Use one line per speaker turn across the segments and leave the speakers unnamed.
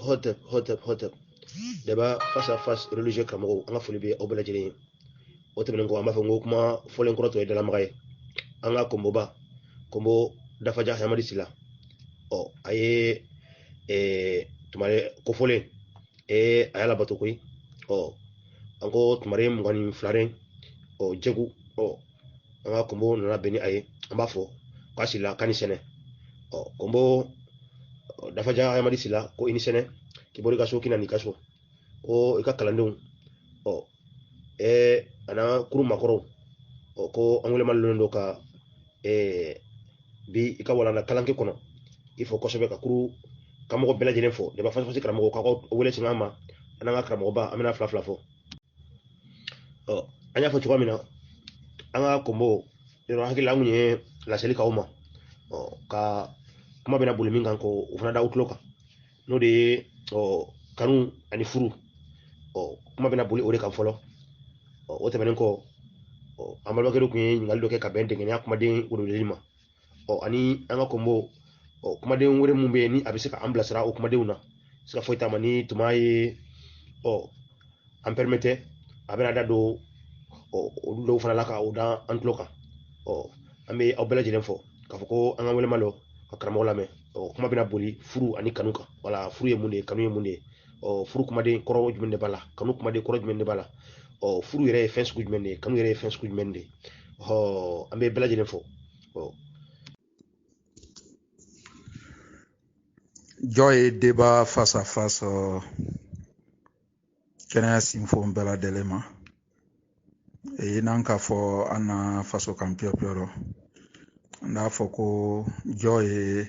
hotep deba face à face religieux kamo anga foli be obela jeni otemenen ko amafa ngo kuma folen kroto e dala magaye anga kombo dafa ja hamadi sila o aye tumare ko folen ayala bato koy o ango tumare ngani flaren o jegu o anga kombo na beni aye amba fo kasila kanisene o kombo dafa ja hamadi sila ko inisene kibori kaso kina ni kaso o ika kalandung o ana kuru makoro o ko angule mallondo ka bi ika wala na kalanke kono ifo ko sobe ka kuru kamo bela jenen fo de ba fa fasi kramo ka ko wele singama ana kramo ba amina fla fo o anya fo chukwa anga kombo ero hakila munye la selika uma o ka kuma bena buliminga ko ufana da utloka no de o kanu ani furu o kuma bena buli ore kan folo o wote benen ko o amalwa kedo kunye ngal do ke ka bente ngene akuma den wodo lima o ani anga kombo o kuma den wore mumbe ni abisika amblasra o kuma deuna sika foita mani tumaye o am permette abena dado o do fana laka o da antloka o ambe obela jenen fo ka foko anga wele malo ka karamo lame o kuma bena buli furu ani kanuka wala furu ye munde kanu ye munde o furu kuma den koro jumende bala kanu kuma den koro jumende bala o furu yere fens ku jumende kanu yere fens ku jumende ho ambe bela jenen fo o
Joy débat face à face kena sinfo bela delema e nanka fo ana faso kampio pioro nda foko joy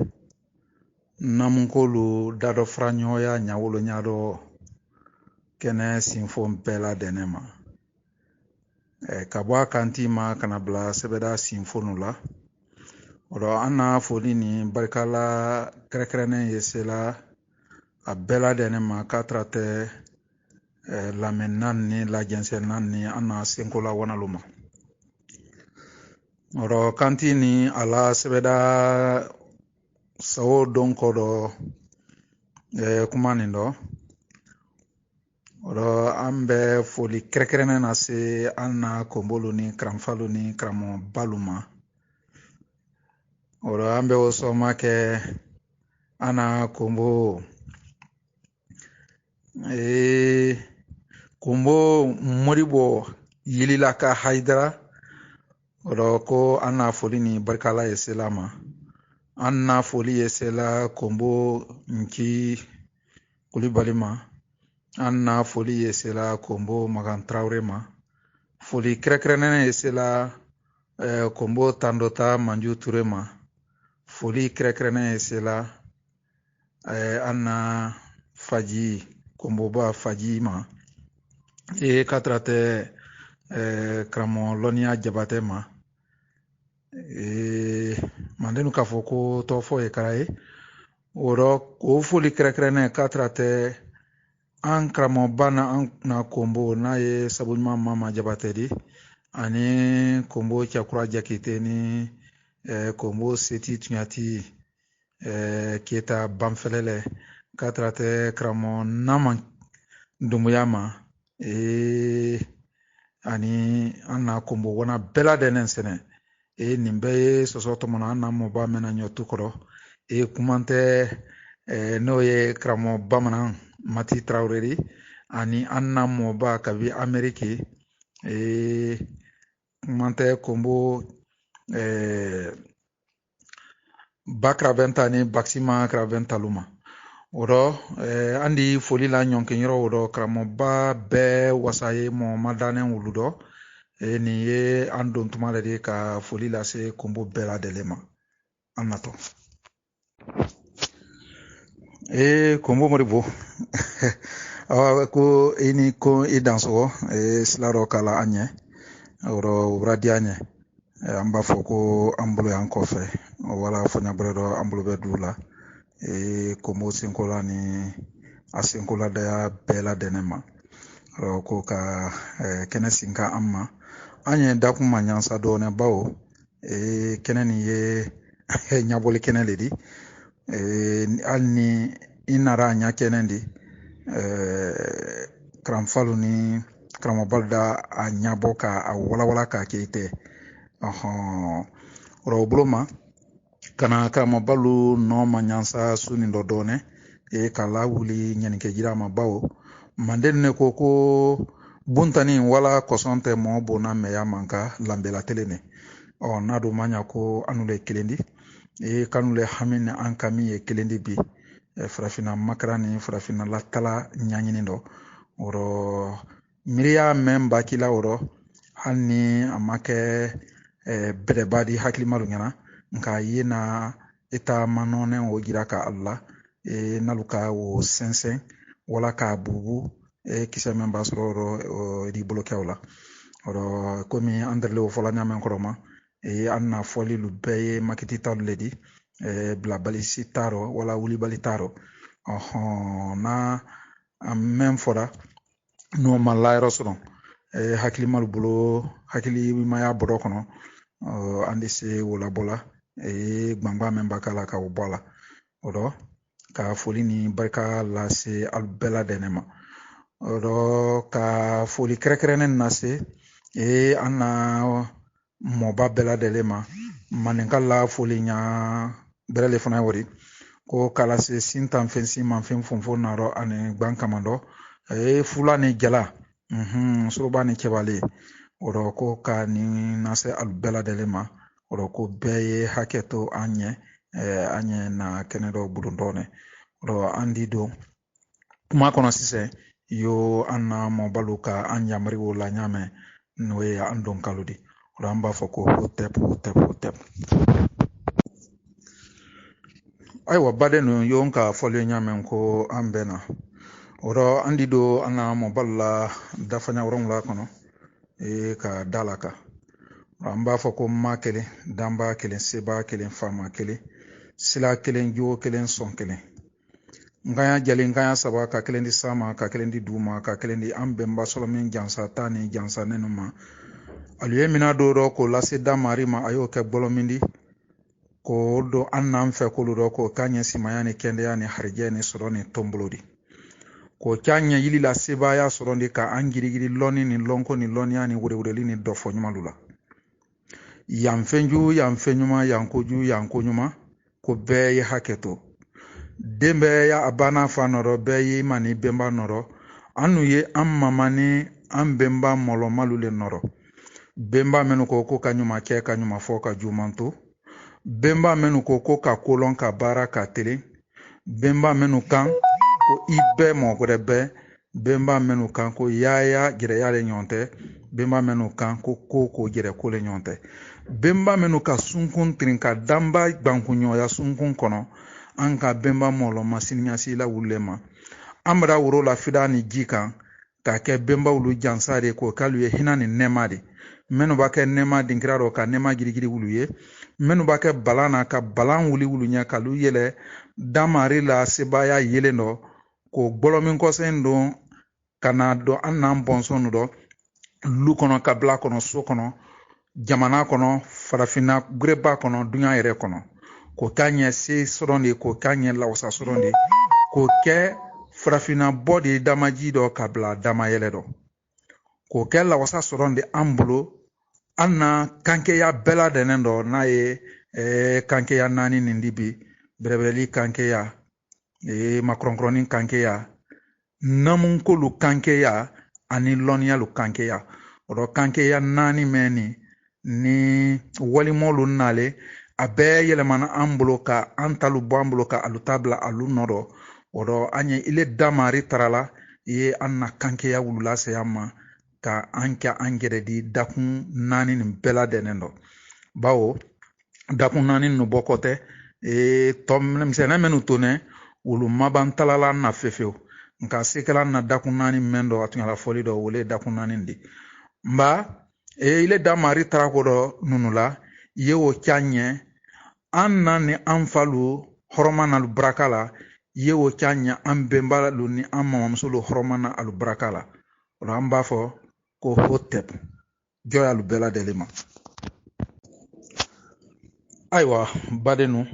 namunkolu dado franyo ya nyawolo nyado kena sinfo bela denema kabwa kantima kana bla sebeda sinfo nula odo ana folini barkala krekrene yesela a bela denema katrate la menan ni la jensen nan ni ana senkola wana luma odo kantini ala sebeda sawo donko do kumani do odo ambe foli krekrene na se ana kombolo ni kramfalo ni kramo baluma odo ambe osoma ke ana kombo kombo moribo yilila ka haidara odo ko ana foli ni barkala yeselama anna foli yesela kombo nki kulibalima anna foli yesela kombo magan traure ma foli krekrene yesela kombo tandota manju turema foli krekrene yesela anna faji kombo ba faji ma katrate kramo lonia jabate ma mandenu kafoko to fo e karaye oro o foli krekrene katrate an kramo bana an na kombo na ye sabunyma mama jabate di ani kombo chakura jakite ni kombo seti tunyati kieta bamfelele katrate kramo naman dumuyama ani anna kombo wana bela denen sene nimbe sosoto mona anna mo ba mena nyotukoro kumante no ye kramo bamanan mati traureri ani anna mo ba kabi ameriki kumante kombo bakra benta ni baksima kraventa luma odo andi foli la nyonke nyoro odo kramo ba be wasaye mo madanen wuludo ni ye andon tumale de ka foli la se kombo bela delema anato kombo moribo ko ini ko idanso slaro kala anye oro radianye amba foko ambulo yankofe wala fanya bredo ambulo bedula kombo sinkola ni asinkola da bela denema ro ko ka kenesinka amma anye dakuma nyansa do ne bawo keneni ye nyabole keneledi alni inara nya kenendi karamfalu ni karamobalda a nyabo ka a wala ka keite ro bloma kana karamobalu no manyansa suni dodone kala wuli nyanike jirama bawo manden ne ko buntani wala kosonte mo bona meya manka lambela telene nadu manya ko anule kelendi kanule hamine ankami e kelendi bi frafina makrani frafina latala nyanyini do oro miriya memba kila oro hanni amake bedebadi haklimalu ngana nka yina ita manone o giraka Allah naluka wo sensen wala ka bubu kisa memba soro di blokewla oro komi anderle o fola nyamen koroma anna foli lu beye makiti tawledi bla balisi taro wala wuli bali taro na même foda no malay rosron hakili mal bulo hakili maya bodo kono andi se wala bola gbangba memba kala ka bola odo ka foli ni barka la se albela denema odo ka foli krekrenen nase anna moba bela delema manenkala foli nya berele fana wori ko kala se sintan fensi man fen fonfo naro ane gbankamando fula ni jala suruba ni kebale odo ko ka ni nase albela delema odo ko beye haketo anye na kenedo budundone odo andi do kuma kono sise yo anna mobaluka anya mari wala nyame noye andon kaludi ramba foko hotep aywa badenu yonka folio nyamen ko ambena oro andido ana moballa dafanya worongla kono ka dalaka ramba foko makele damba kelen seba kelen fama kelen sila kelen jo kelen son kelen ngaya jali ngaya saba ka kelen di sama ka kelen di duma ka kelen di ambemba solomin jansa tani jansa nenuma aliye mina do ko lase damari ma ayo ke bolomindi ko do annam fe ko do ko kanya simayani kende yani harjeni soroni tombolodi ko kanya yili la sebaya soroni ka angirigiri loni ni lonko ni loni yani wurewureli ni dofo nyumalula yamfenju yamfenyuma yankonyuma ko beye haketo dembe ya abana fanoro beye mani bemba noro anu ye ammamani ambemba molo malule noro bemba menu ko kanyuma ke kanyuma fo ka jumanto bemba menu ko ka kolon ka bara ka tele bemba menu kan ko ibe mo grebe bemba menu kan ko yaya gire yale nyonte bemba menu kan ko gire kole nyonte bemba menu ka sunkun trinka damba gbankunyo ya sunkun kono anka bemba molo masinya sila wulema amra wuro la fidani jikan ka ke bemba wulu jansare ko kalu ye hinani nemade menu ba ke nema dinkraro ka nema girigiri wulu ye menu ba ke balana ka balan wuli wulu nya kalu yele damari la sebaya yele no ko gbolomin ko sendo kana do annan bonson do lu kono ka bla kono so kono jamana kono farafina greba kono dunya yere kono ko kanye se soronde ko kanye lawsa soronde ko ke farafina body damaji do ka bla dama yele do ko ke lawsa soronde ambulo anna kanke ya bela denendo na ye kanke ya nani nindibi brebeli kanke ya makronkronin kanke ya namunkolu kanke ya ani lonia lu kanke ya ro kanke ya nani meni ni walimolu nale abe yelemana ambulo ka antalu bambulo ka alutabla alunodo odo anye ile damari tarala ye anna kanke ya wulula seyama ka anka angere di dakun nani ni bela denendo bawo dakun nani no bokote tom msena menu tone wulu mabantalala na fefeo nka sekela na dakun nani mendo atunyala foli do wole dakun nani ndi mba ile damari tarakodo nunula yewo kyanye anna ni anfalu horomana al brakala yewo kyanya ambembala lu ni amma mamsulu horomana al brakala ramba fo ko hotep joya lu bela delima aywa badenu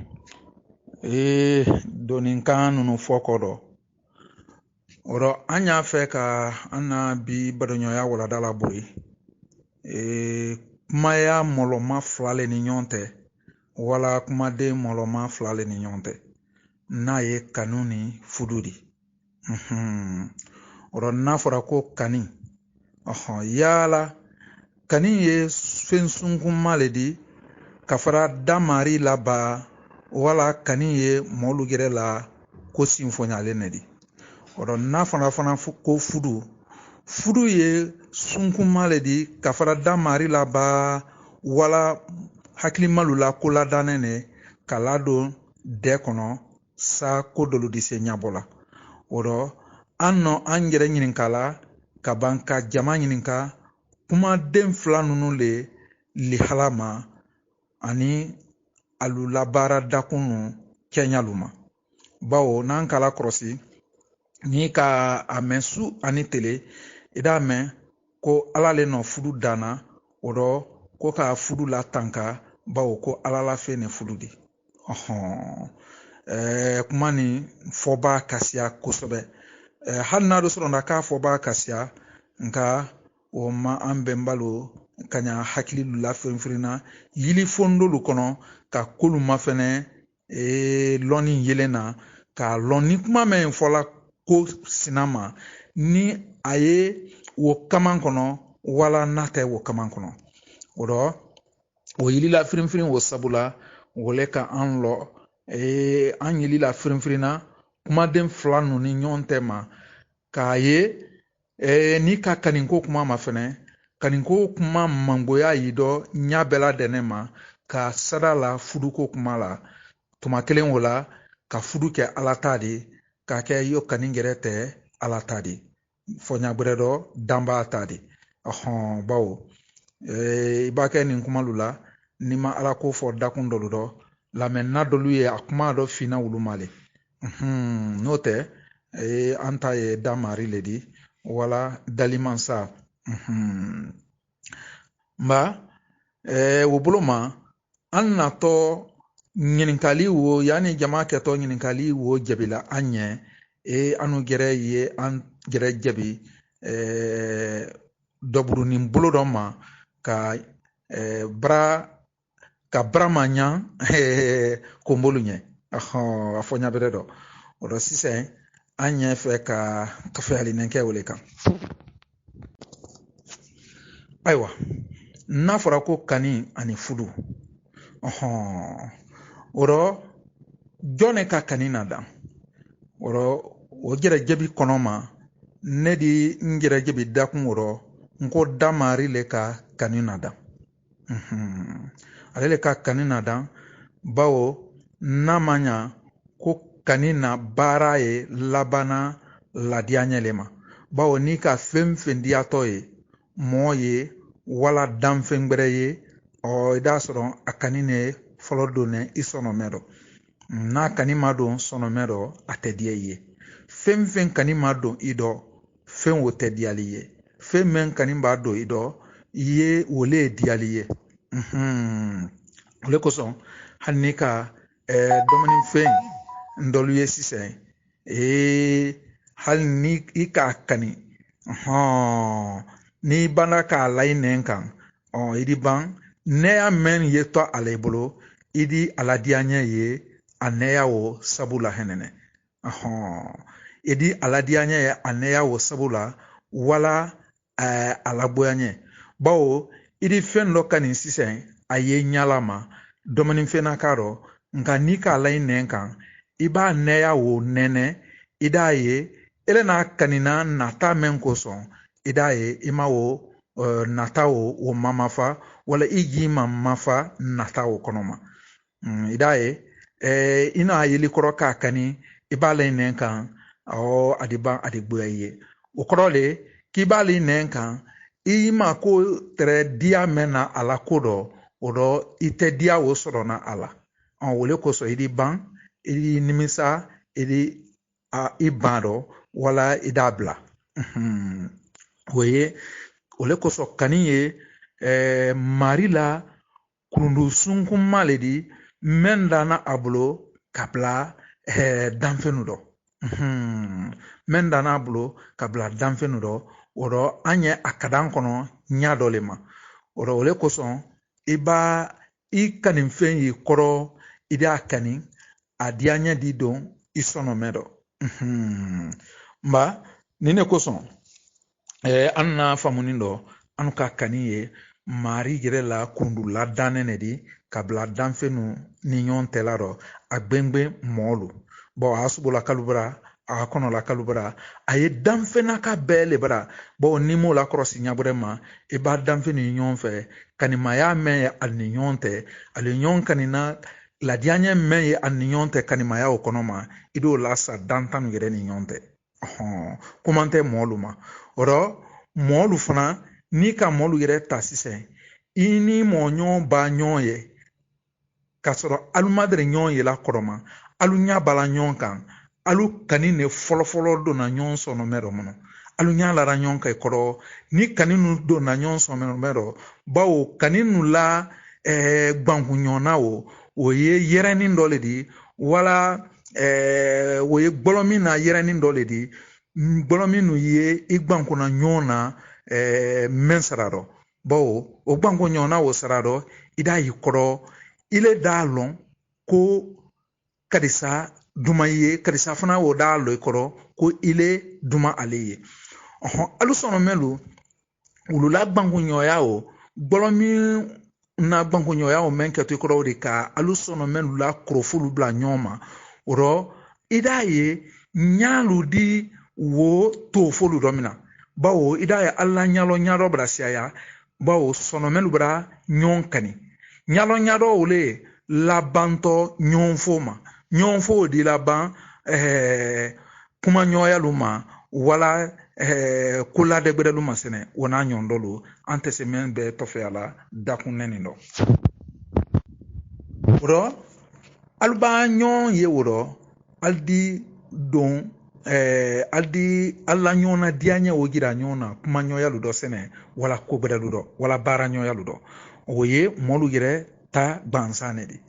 doninkan nunu fɔkɔ dɔ an y'a fɛ ka an na bi badoɲɔgɔnya walada la bori kumaya mɔlɔma fila le ni ɲɔgɔn tɛ wala kumaden mɔlɔma fila le ni ɲɔgɔn tɛ n'a ye kanu ni fudu de n'a fɔra ko kani yala kani ye fɛn sunkunma le di ka fara damari la ba wala kani ye mɔlu gɛrɛ la ko sinfɔɲalen ne di n'a fana ko fudu ye sunkunma le di ka fara damari la ba wala hakilimalu la ko ladannen ne ka ladon dɛ kɔnɔ sa ko dolu di se ɲabɔ la an nɔ an yɛrɛ ɲininka la ka ban ka jama ɲininka kumaden fila ninnu le lihala ma ani alu labaara dakunu kɛɲalu ma bawo n'an kala kɔrɔsi ni ka a mɛn su ani tele i d'a mɛn ko ala le nɔ fudu danna ko ka fudu la tanka bawo ko ala la fɛn ne fudu de kuma ni fɔba kasiya kosɛbɛ hali n'a dɔ sɔrɔ na k'a fɔba kasiya nka o ma an bɛnbalo ka ɲa hakili la fɛnfirinna yili fondolu kɔnɔ ka kolu ma fɛnɛ lɔnni yelen na ka lɔn ni kuma mɛn fɔla ko sinama ni a ye wo kaman kɔnɔ wala n'a tɛ wo kaman kɔnɔ o yili la firinfirin o sabula wole ka an lɔ an yili la firinfirinna kumaden fila ninnu ni ɲɔgɔn tɛ ma k'a ye ni ka kaniko kuma ma fɛnɛ kaniko kuma mangoya yi dɔ ɲa bɛɛ la dɛnɛ ma ka sada la fuduko kuma la tuma kelen o la ka fudu kɛ ala ta de k'a kɛ yo kani gɛrɛ tɛ ala ta de fɔɲabrɛ dɔ danba ta de bawo i b'a kɛ nin kumalu la ni ma ala ko fɔ dakun dɔlu dɔ lamɛnna dɔlu ye a kuma dɔ fina wulu ma le n'o tɛ an ta ye damari le di wala daliman sa nba o bolo ma an natɔ ɲininkali wo yanni jama kɛtɔ ɲininkali wo jabila an ɲɛ anu gɛrɛ ye an gɛrɛ jabi dɔburunin bolo dɔ ma ka bara ma ɲa konbolu ɲɛ a fɔ ɲabɛrɛ dɔ sisan an ɲɛ fɛ ka kafɛyalinen kɛ o le kan ayiwa n'a fɔra ko kani ani fudu jɔn ne ka kani na dan o jɛrɛjɛbi kɔnɔ ma ne di n jɛrɛjɛbi dakun n ko damari le ka kani na dan ale le ka kani na dan bawo n'a ma ɲa ko kani na baara ye labanna ladiya ɲɛ le ma bawo n'i ka fɛn fɛn diyatɔ ye mɔɔ ye wala danfɛn gbɛrɛ ye i t'a sɔrɔ a kani ne fɔlɔ don ne i sɔnɔmɛ dɔ n'a kani ma don sɔnɔmɛ dɔ a tɛ diya i ye fɛn fɛn kani ma don i dɔ fɛn o tɛ diyali ye fɛn min kani b'a don i dɔ i ye o le ye diyali ye o le kosɔn hali ni ka dɔmɔni fɛn ndɔlu ye sisan hali ni i k'a kani n'i banna k'a la i nɛn kan i di ban nɛya mɛn ye tɔ ala i bolo i di aladiya ɲɛ ye a nɛya o sabu la hɛnɛnɛ i di aladiya ɲɛ ye a nɛya o sabu la wala a laboya ɲɛ bawo i di fɛn dɔ ka nin sisan a ye ɲala ma dɔmɔni fɛn na k'a dɔ nka n'i k'a la i nɛn kan i b'a nɛya o nɛnɛ i d'a ye ele n'a kanina nata mɛn kosɔn i d'a ye i ma o nata o mamafa wala i ji ma mafa nata o kɔnɔ ma i d'a ye i n'a yeli kɔrɔ k'a kani i b'a la i nɛn kan a di ban a di gboya i ye o kɔrɔ le k'i b'a la i nɛn kan i ma ko tɛrɛ diya mɛn na a la ko dɔ o dɔ i tɛ diya o sɔrɔ na a la o le kosɔn i di ban i di nimisa i di i ban dɔ wala i d'a bila o ye o le kosɔn kani ye mari la kurundu sunkunma le di mɛn danna a bolo kabla danfenu do men dana bulu kabla danfenu do oro anye akadan kono nya dole ma oro ole koson iba ikanin fen yi koro ida kanin adianya di don isono medo mba nine koson anna famunindo anuka kaniye mari gere la kundu la danene di kabla danfenu ni nyon telaro agbengbe molu bo asubola kalubra a kono la kalubra aye danfena ka bele bra bo nimo la cross nyabrema e ba danfenu nyon fe kanimaya me al nyon te al nyon kanina la dianya me al nyon te kanimaya o konoma ido la sa dantan gere ni nyon te komante molu ma oro molu fana ni ka molu gere tasise ini mo nyon ba nyon ye kasoro alu madre nyon ye la koroma alu nya bala nyon kan alu kanine folofolo do na nyon sono mero mono alu nya lara nyon kay koro ni kaninu do na nyon sono mero bawo kaninu la gbangu nyona o ye yereni ndole di wala o ye gbolomi na yereni ndole di gbolomi nu ye igbanku na nyona mensararo bawo o gbangu nyona o sararo ida yikoro ile dalon ko kadisa duma ye kadisa fana wo dalo ikoro ko ile duma aleye alu sono melu ulula gbangu nyoya o gbolomi na gbangu nyoya o menke to ikoro de ka alu sono melu la krofulu bla nyoma oro ida ye nyalu di wo to folu domina bawo ida ye alla nyalo brasia ya bawo sono melu bra nyonkani nyalo ole labanto nyonfoma nyonfo di laban kuma nyoya luma wala kula de gbede luma sene wona nyondolo antese men be tofe ala dakuneni ndo ro alba nyon ye woro aldi don aldi alla nyona dianya wogira nyona kuma nyoya ludo sene wala ko gbede ludo wala bara nyoya ludo oye molu gire ta bansane di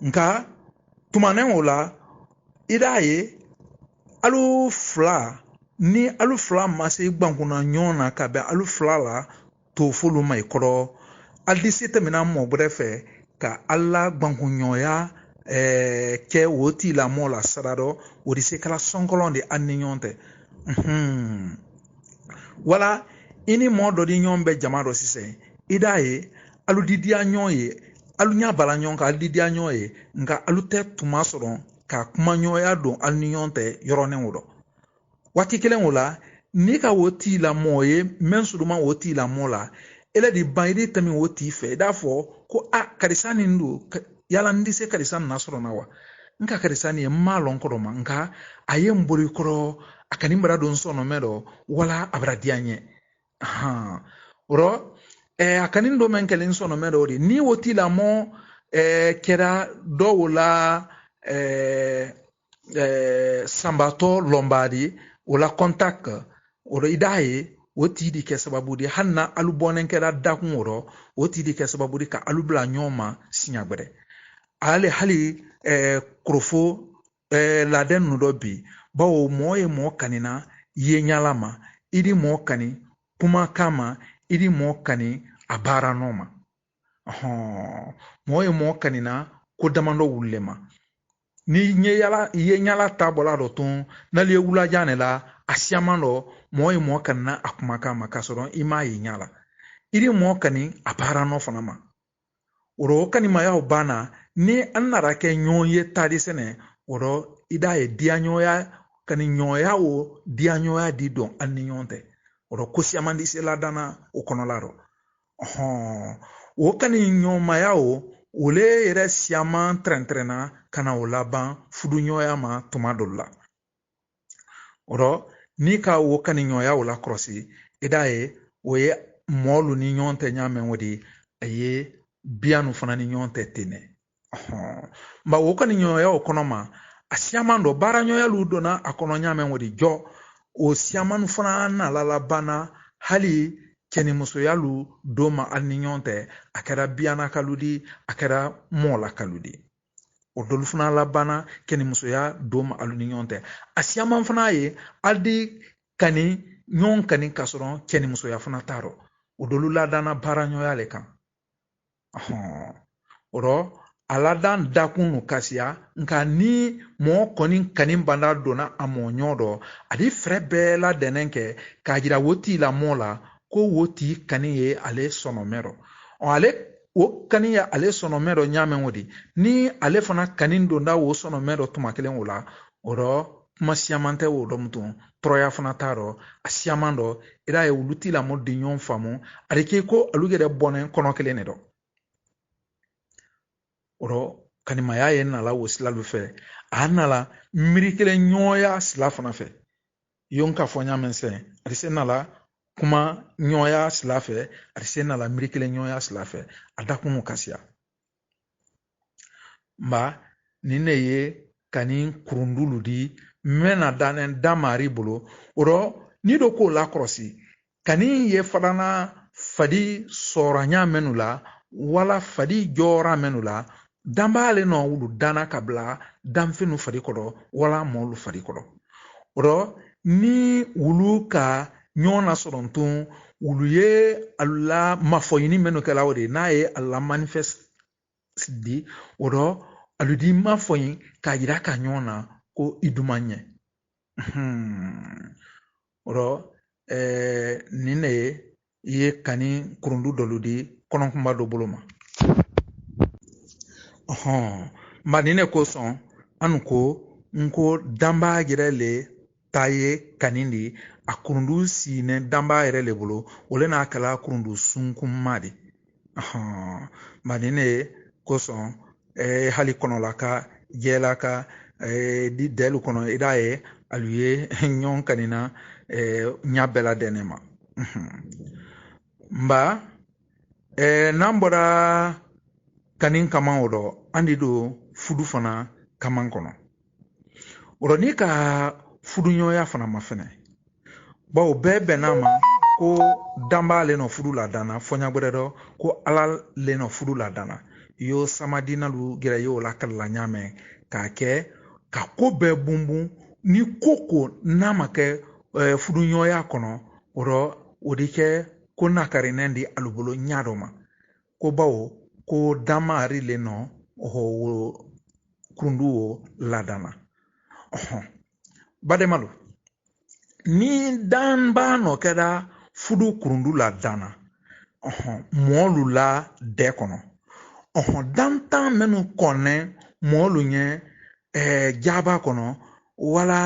nka tumanen wala idaye alu fla ni alu fla mase gbankuna nyona ka be alu fla la to fulu mai koro aldi sete mina mo brefe ka alla gbankunyoya ke woti la mo la sarado wodi se kala sonkolon de anninyonte wala ini mo do di nyombe jamado sise idaye alu didia nyoye alu nya bala nyon ka didia nyoye nga alu te tuma soron ka kuma nyoya don alninyonte yorone wodo wati kelen wala ni ka woti la moye mensuduma woti la mola ele di bayri tami woti fe dafo ko karisani ndu yala ndise karisani nasoro nawa nka karisani malon ko ma nka ayem bori koro akanimbara don sono mero wala abradianye oro akanindo men kelen sono mero di ni woti la mo kera do wala sambato lombadi wala contact oro idaye woti di ke sababu di hanna alu bonen kera dakun oro woti di ke sababu di ka alu bla nyoma sinyagbere ale hali krofo laden nudo bi bawo moye mo kanina ye nyalama idi mo kani kuma kama idi mo kani abara noma moye mo kanina ko damando wulema ni nyala ye nyala tabola do ton na le wula jane la asiamano moye mo kanina akuma kama kasoro ima ye nyala idi mo kani abara no fanama oro kani maya bana ni annara ke nyonye tadi sene oro idaye dianyoya kani nyoya o dianyoya di don anninyonte oro kosi amandi se ladana o konolaro o kani nyomaya o ole ere siama trentrena kana o laban fudu nyoya ma tumadolla oro ni ka o kani nyoya o la krosi idaye o ye molu ni nyonte nyame wodi aye bianu fana ni nyonte tene mba woka ni nyoya okonoma asiamando bara nyoya ludona akono nyame wodi jo o siamanu fana na lala bana hali keni muso yalu doma alninyonte akara biana kaludi akara mola kaludi o dolu fana labana keni musoya doma alu ni ɲɔgɔn tɛ a siyaman fana ye aldi kani ɲɔgɔn kani ka sɔrɔ keni musoya fana t'a rɔ o dolu ladana baara ɲɔgɔnya le kan o rɔ a ladan dakun nu kasiya nka ni mɔɔ kɔni kani banda donna a mɔ ɲɔ dɔ a di fɛrɛ bɛɛ ladɛnɛ kɛ k'a jira wo t'i la mɔ la ko wo t'i kani ye ale sɔnɔmɛ rɔ ale o kani ye ale sɔnɔmɛ dɔ ɲamɛ o di ni ale fana kani donda wo sɔnɔmɛ dɔ tuma kelen o la o rɔ kuma siyaman tɛ o dɔ mutun tɔrɔya fana t'a rɔ a siyaman dɔ ira ye olu t'i lamɔ di ɲɔgɔn faamu a de k'i ko olu yɛrɛ bɔnɛ kɔnɔ kelen de dɔ o rɔ kanimaya ye nala wo silalu fɛ a nala miiri kelen ɲɔgɔnya sila fana fɛ yon ka fɔ ɲamɛ sɛn a se nala kuma ɲɔgɔnya sila fɛ a se nala miiri kelen ɲɔgɔnya sila fɛ a dakunu kasiya mba nin ne ye kani kurundulu di mɛna danɛ damari bolo o rɔ ni do k'o lakɔrɔsi kani ye fadana fadi sɔrɔnya mɛnu la wala fadi jɔra mɛnu la danbale nɔ wulu dana ka bila danfinu fadi kɔrɔ wala mɔlu fadi kɔrɔ o rɔ ni wulu ka ɲɔgɔn na sɔrɔ tun wulu ye ala mafɔɲini mɛnu kɛla o de n'a ye ala manifeste di o rɔ alu di mafɔɲi k'a jira ka ɲɔgɔn na ko i duman ɲɛ o rɔ nin de ye i ye kani kurundu dɔlu di kɔnɔkunba dɔ bolo ma ma nin de kosɔn an ko n ko danba yɛrɛ le ta ye kani di a kurundu sinɛ danba yɛrɛ le bolo o le n'a kɛla kurundu sunkunma de ma nin de kosɔn hali kɔnɔlaka jɛlaka di dɛlu kɔnɔ i d'a ye alu ye ɲɔgɔn kanina ɲa bɛɛ la dɛnɛ ma mba n'an bɔra kani kama o rɔ an de do fudu fana kaman kɔnɔ o rɔ ni ka fudu ɲɔgɔnya fana ma fɛnɛ bawo bɛɛ bɛnna ma ko danba le nɔ fudu la dana fɔɲagbɛrɛ dɔ ko ala le nɔ fudu la dana yo samadina lu gɛrɛ y'o la kalila ɲamɛ k'a kɛ ka ko bɛɛ bunbun ni ko n'a ma kɛ fudu ɲɔgɔnya kɔnɔ o rɔ o de kɛ ko nakarinɛ di alu bolo ɲa dɔ ma ko bawo ko damari le nɔ wo kurundu wo ladana bademalu ni danba nɔ kɛra fudu kurundu la dana mɔɔlu la dɛ kɔnɔ dantan mɛnu kɔnɛ mɔɔlu ɲɛ jaba kɔnɔ wala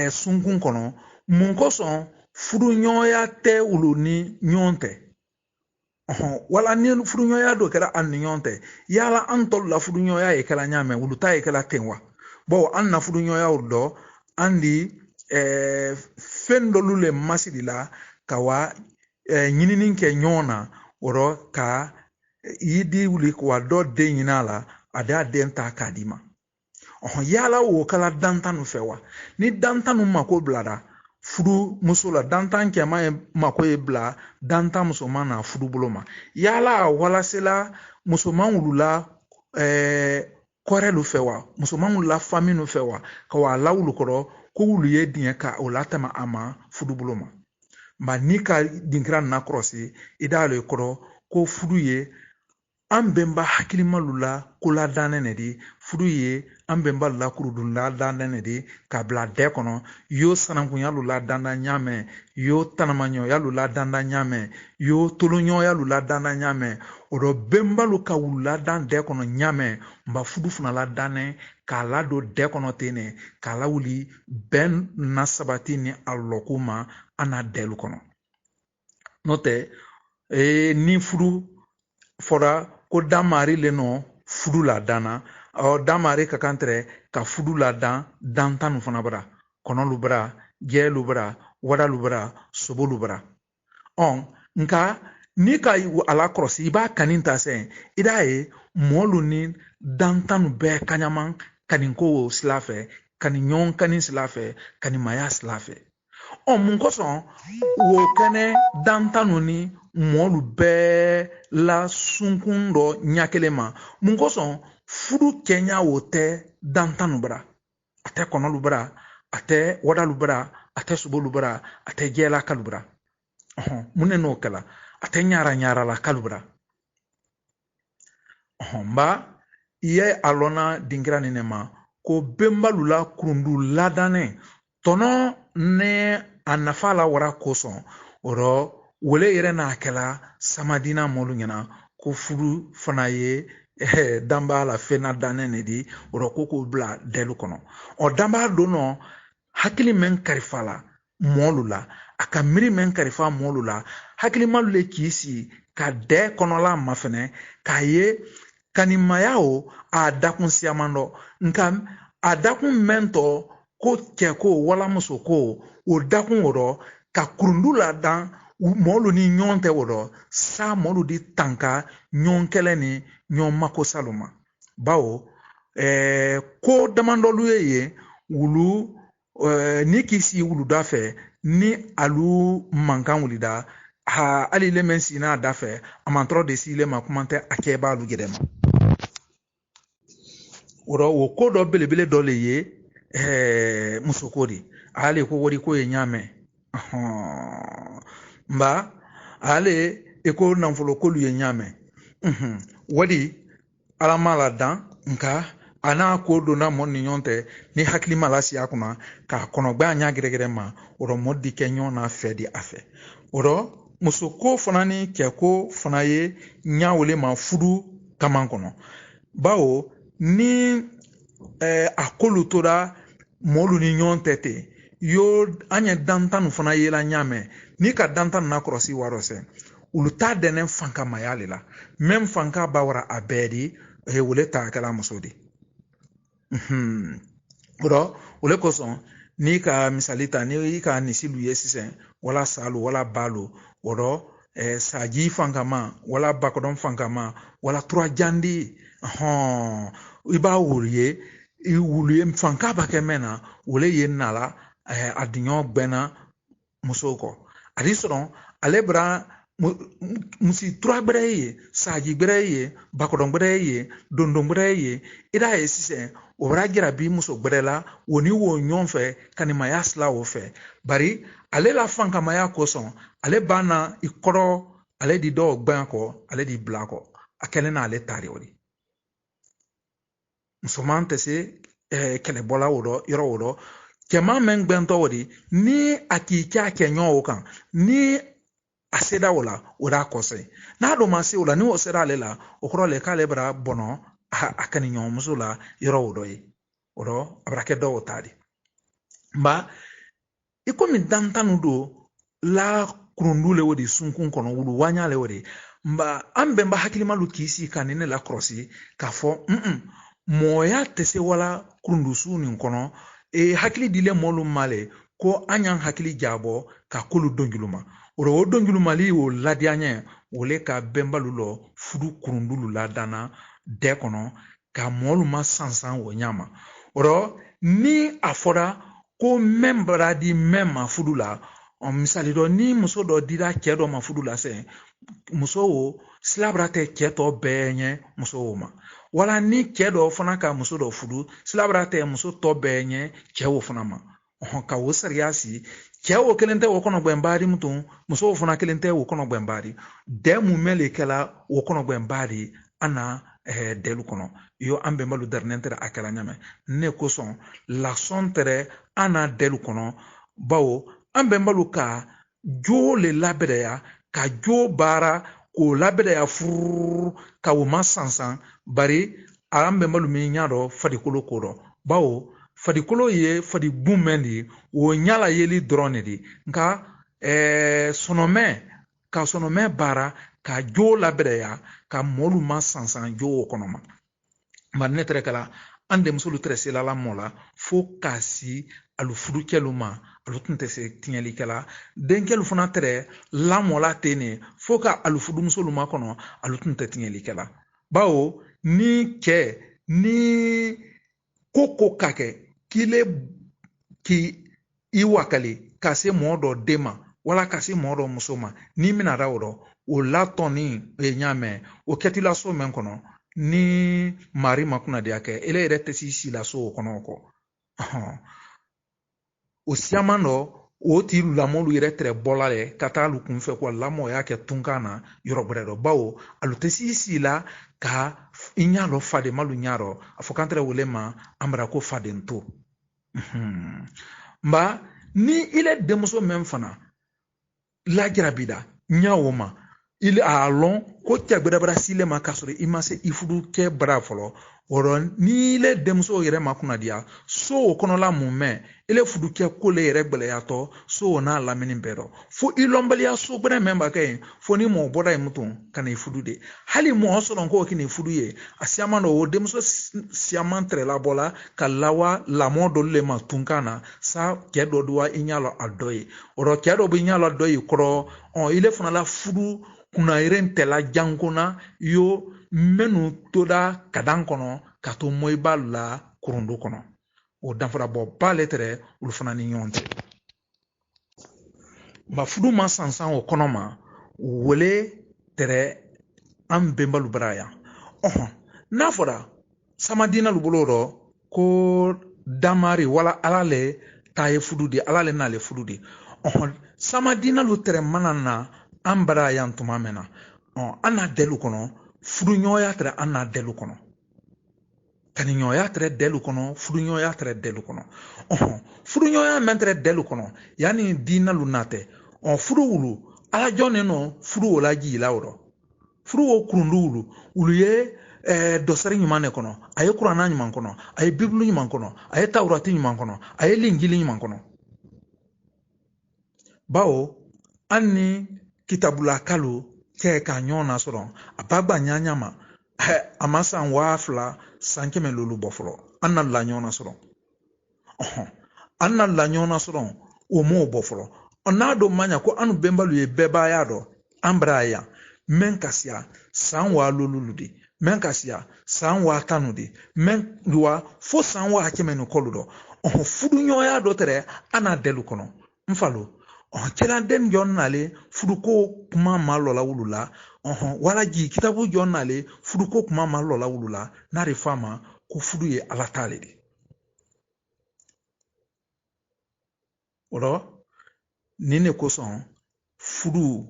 sunkun kɔnɔ mun kosɔn fudu ɲɔgɔnya tɛ wulu ni ɲɔgɔn tɛ wala ni fudu ɲɔgɔnya dɔ kɛra an ni ɲɔgɔn tɛ yala an tɔlu la fudu ɲɔgɔnya ye kɛla ɲamɛ wulu ta ye kɛla ten wa bawo an na fudu ɲɔgɔnya dɔ an di fɛn dɔlu le masiri la ka wa ɲinini kɛ ɲɔgɔn na o rɔ ka i di wuli wa dɔ den ɲin'a la a da den ta k'a di ma yala o kɛla dantanu fɛ wa ni dantanu mako bilara fudu muso la dantan cɛman ye mako ye bila dantan musoman na fudu bolo ma yala walasela musoman wulula kɔrɛlu fɛ wa musoman wulula faminu fɛ wa ka wa la wulu kɔrɔ ko wulu ye diɲɛ ka o latɛmɛ a ma fudu bolo ma ma ni ka dinkira na kɔrɔsi i d'ale kɔrɔ ko fudu ye an bɛnba hakilimalu la ko ladanɛ ne di fudu ye an bɛnba la kurudun ladanɛ ne di ka bila dɛ kɔnɔ yo sanankunyalu ladanda ɲamɛ yo tanamaɲɔyalu ladanda ɲamɛ yo toloɲɔyalu ladanda ɲamɛ o dɔ bɛnbalu ka wulu ladan dɛ kɔnɔ ɲamɛ nba fudu fana ladanɛ k'a ladon dɛ kɔnɔ ten ne k'a lawuli bɛn na sabati ni a lɔko ma an na dɛlu kɔnɔ n'o tɛ ni fudu fɔra ko damari le nɔ fudu la dana damari ka kan tɛrɛ ka fudu la dantan fana bara kɔnɔlu bara jɛlu bara wadalu bara sobolu bara nka ni ka ala kɔrɔsi i b'a kani ta sɛn i d'a ye mɔɔlu ni dantan bɛɛ kaɲaman kaniko sila fɛ kani ɲɔgɔn kani sila fɛ kanimaya sila fɛ mun kosɔn wo kɛnɛ dantanu ni mɔɔlu bɛɛ la sunkun dɔ ɲɛ kelen ma mun kosɔn furu kenya wote dantanu bara ate konolu bara ate wadalu bara ate subolu bara ate jela kalubra mune no kala ate nyara la kalubra mba iye alona dingira ninema ko bembalula kurundu ladane tono ne anafa la wara koson oro wole yere na kala samadina molu nyana ko furu fana ye damba la fena dane ne di oro ko bla delu kono o damba dono hakili men karifala molula aka miri men karifa molula hakili malule kisi ka de kono la mafene ka ye kanimayao a dakun siamando nka a dakun mento ko keko wala muso ko o dakun woro ka kurundula dan molu ni nyonte woro sa molu di tanka nyonkele ni nyomako saluma bawo ko damandolu ye wulu ni kisi wulu dafe ni alu mankan wulida ha ali le mensina dafe amantro de si le makumante akeba alu gedema oro wo ko do belebele do le ye musokori ale ko wori ko ye nyame mba ale eko nanfolo ko lu ye nyame wadi alamala dan nka ana ko do na mon nyonte ni hakli malasi akuna ka konogba anya gregere ma oro modi kenyo na fedi afe oro musoko fanani keko fanaye nyawole ma fudu kamankono bawo ni akolu tora molu ni nyonte te yo anya dantanu fanaye la nyame ni ka dantanu na krosi warose uluta denen fanka mayale la mem fanka bawara abedi wole ta kala musodi oro wole koson ni ka misalita ni ka nisilu yesisen wala salu wala balu oro saji fankama wala bakodon fankama wala trois jandi iba wuriye fanka ba kemena wole yenala adinyo gbena musoko adisoron alebra musi trois breye saji breye bakodon breye dondon breye ida yesisen obra gira bi muso brela woni wo nyonfe kanima yasla wo fe bari ale la fanka maya koson ale bana ikoro ale di do gbanko ale di blako akele na ale tari ori musomante se kele bola wodo yoro wodo kema men gbento ori ni akika kenyo okan ni aseda wala ora kose na do masi wala ni osera ale la okoro le kale bra bono akani nyo musula yoro wodo yi odo abrake do otadi mba ikomi dantanu do la kurundule wodi sunkun kono wulu wanyale wodi mba ambe mba hakili malu kisi kanine la krosi kafo moya tese wala kurundusu ni kono hakili dile molu male ko anyan hakili jabo ka kulu dongiluma oro dongiluma li wo ladianye wole ka bembalu lo fudu kurundulu ladana de kono ka molu ma sansan wo nyama oro ni afora ko membra di mema fudula misali do ni muso do dira kedo ma fudula se muso wo slabra te keto benye muso wo ma wala ni kedo fana ka muso do fudu slabra te muso to benye kewo fana ma ka wo seriasi kewo kelente wo kono gbembari mutun muso wo fana kelente wo kono gbembari de mu mele kala wo kono gbembari ana delu kono yo ambe malu dernentere akala nyame ne koson la sontere ana delu kono bawo ambe malu ka jo le labreya ka jo bara ko labreya fur ka wo masansan bari ambe malu mi nyado fadikolo kodo bawo fadikolo ye fadi bumendi wo nyala yeli drone di nka sonome bara ka jo labreya ka molu ma sansan jo kono ma manne tere kala ande musulu tere sela la mola fo kasi alu fudu keluma alu tunte se tinyali kala denkelu funa tere la mola tene fo ka alu fudu musulu ma kono alu tunte tinyali kala bawo ni ke ni koko kake kile ki iwakali kase modo dema wala kasi modo musoma ni mina rawdo o latoni e nyame o ketila so men kono ni mari makuna de ake ele yɛrɛ tɛ si la so o kɔnɔ kɔ o siaman dɔ o tiru lamɔlu yɛrɛ tɛrɛ bɔla le ka taa alu kunfɛ ko lamɔ y'a kɛ tunkan na yɔrɔ wɛrɛ dɔ bawo alu tɛ si la ka i ɲa lɔ faden malu ɲa rɔ a fɔ kan tɛrɛ wele ma an bara ko faden to mba ni ile denmuso mɛn fana lajarabida ɲa o ma ile a lɔn ko cɛgbɛdabara sile ma k'a sɔrɔ i ma se i fudu kɛ bara fɔlɔ ɔrɔ ni ile denmuso yɛrɛ ma kunna diya so o kɔnɔla mun mɛn ile fudu kɛ ko le yɛrɛ gbɛlɛyatɔ so o n'a lamini bɛɛ dɔ fo i lɔnbaliya so gbɛrɛ mɛn ba kɛ yen fo ni mɔgɔ bɔra yen mutun ka n'i fudu de hali mɔgɔ sɔrɔ ko k'i fudu ye a siaman dɔ o denmuso siaman tɛrɛla bɔla ka lawa lamɔ dɔ le ma tunkan na sa cɛ dɔ duwa i ɲa lɔ a dɔ ye ɔrɔ cɛ dɔ bɛ ɲa lɔ dɔ ye kɔrɔ ile fana la fudu kuna yɛrɛ tɛla jankona yo minnu toda kadan kɔnɔ ka to mɔiba la kurundo kɔnɔ o danfara bɔ ba le tɛrɛ olu fana ni ɲɔgɔn cɛ ba fudu ma sansan o kɔnɔ ma wele tɛrɛ an bɛnbalu bara yan n'a fɔra samadina lu bolo rɔ ko damari wala ala le ta ye fudu de ala le n'ale fudu de samadina lu tɛrɛ mana na an bara yan tuma mɛn na an n'a dɛlu kɔnɔ fudu ɲɔgɔnya tɛrɛ an n'a dɛlu kɔnɔ kani ɲɔgɔnya tɛrɛ dɛlu kɔnɔ fudu ɲɔgɔnya tɛrɛ dɛlu kɔnɔ fudu ɲɔgɔnya mɛn tɛrɛ dɛlu kɔnɔ yanni diina lu natɛ fudu wulu ala jɔn ne nɔ fudu o la ji la o rɔ fudu o kurundu wulu wulu ye dɔsɛri ɲuman de kɔnɔ a ye kuranna ɲuman kɔnɔ a ye bibulu ɲuman kɔnɔ a ye tawurati ɲuman kɔnɔ a ye linjili ɲuman kɔnɔ bawo an ni kitabula kalo kɛ ka ɲɔgɔn na sɔrɔ a ba gba ɲaɲa ma a ma san 2000 san 100 lolu bɔ fɔlɔ an na la ɲɔgɔn na sɔrɔ an na la ɲɔgɔn na sɔrɔ o m'o bɔ fɔlɔ n'a dɔ man ɲa ko an bɛnbalu ye bɛɛ b'a ya dɔ an bara yan mɛn kasiya san 1000 lolu de mɛn kasiya san 1010 de mɛn luwa fo san 100 ni kɔlu dɔ fudu ɲɔgɔnya dɔ tɛrɛ an n'a dɛlu kɔnɔ n falo cɛla den jɔn nale fuduko kuma ma lɔla wulu la walaji kitabu jɔn nale fuduko kuma ma lɔla wulu la n'a de fa ma ko fudu ye ala t'ale de o rɔ nin de kosɔn fudu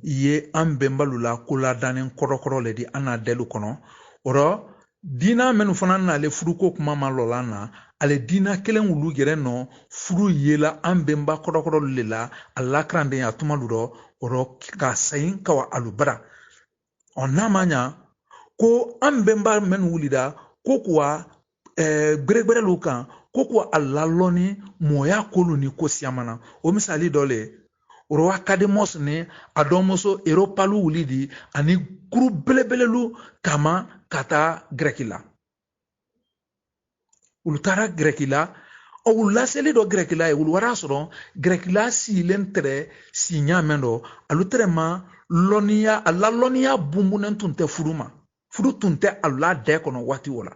ye an bɛnbalu la ko ladannen kɔrɔkɔrɔ le di an n'a dɛlu kɔnɔ o rɔ diina minnu fana n'ale fuduko kuma ma lɔla na ale diina kelen wulu yɛrɛ nɔ furu yela an bɛnba kɔrɔkɔrɔ le la a lakaranden a tuma lurɔ o rɔ ka sayin kawa alubara n'a ma ɲa ko an bɛnba minnu wulida ko kuwa gbɛrɛgbɛrɛlu kan ko kuwa a lalɔni mɔya kolu ni ko siyamana o misali dɔ le o rɔ akademos ni a dɔnmuso eropalu wuli di ani kuru belebelelu kama ka taa grɛki la olu taara grɛki la olu laseli dɔ grɛki la ye olu wara sɔrɔ grɛki la silen tɛrɛ si ɲamɛn dɔ alu tɛrɛ ma lɔniya a la lɔniya bunbunen tun tɛ furu ma furu tun tɛ alu la dɛ kɔnɔ waati o la